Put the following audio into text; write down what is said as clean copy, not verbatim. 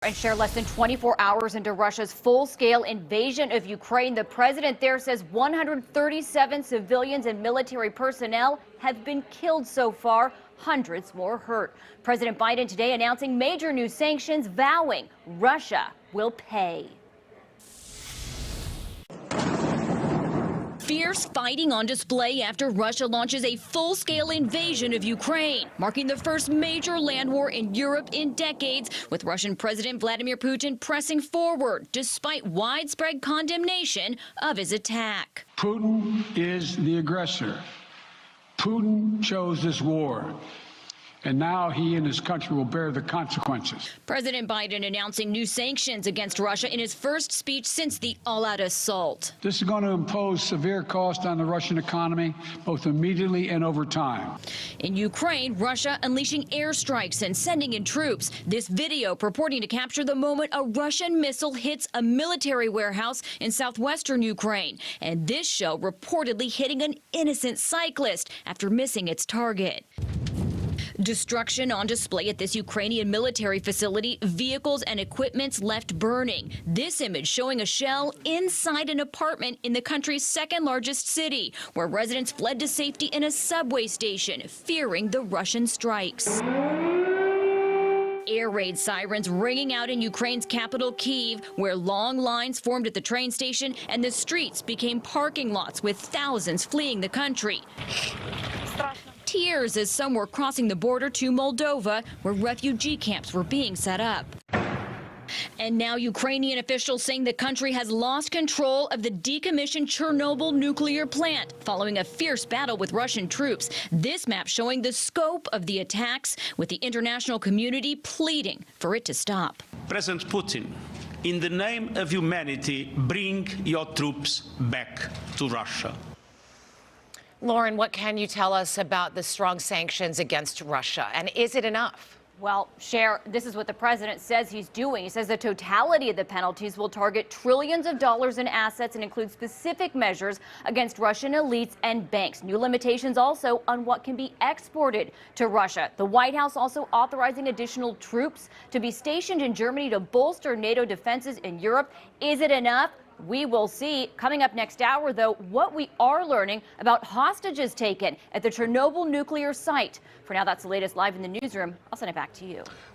And share less than 24 hours into Russia's full-scale invasion of Ukraine. The president there says 137 civilians and military personnel have been killed so far, hundreds more hurt. President Biden today announcing major new sanctions, vowing Russia will pay. Fierce fighting on display after Russia launches a full-scale invasion of Ukraine, marking the first major land war in Europe in decades, with Russian President Vladimir Putin pressing forward despite widespread condemnation of his attack. Putin is the aggressor. Putin chose this war. And now he and his country will bear the consequences. President Biden announcing new sanctions against Russia in his first speech since the all-out assault. This is going to impose severe cost on the Russian economy, both immediately and over time. In Ukraine, Russia unleashing airstrikes and sending in troops. This video purporting to capture the moment a Russian missile hits a military warehouse in southwestern Ukraine. And this show reportedly hitting an innocent cyclist after missing its target. Destruction on display at this Ukrainian military facility, vehicles and equipments left burning. This image showing a shell inside an apartment in the country's second largest city, where residents fled to safety in a subway station, fearing the Russian strikes. Air raid sirens ringing out in Ukraine's capital, Kyiv, where long lines formed at the train station and the streets became parking lots with thousands fleeing the country. Tears as some were crossing the border to Moldova, where refugee camps were being set up. And now Ukrainian officials saying the country has lost control of the decommissioned Chernobyl nuclear plant following a fierce battle with Russian troops. This map showing the scope of the attacks, with the international community pleading for it to stop. President Putin, in the name of humanity, bring your troops back to Russia. Lauren, what can you tell us about the strong sanctions against Russia, and is it enough? Well, Cher, this is what the president says he's doing. He says the totality of the penalties will target trillions of dollars in assets and include specific measures against Russian elites and banks. New limitations also on what can be exported to Russia. The White House also authorizing additional troops to be stationed in Germany to bolster NATO defenses in Europe. Is it enough? We will see. Coming up next hour, though, what we are learning about hostages taken at the Chernobyl nuclear site. For now, that's the latest live in the newsroom. I'll send it back to you.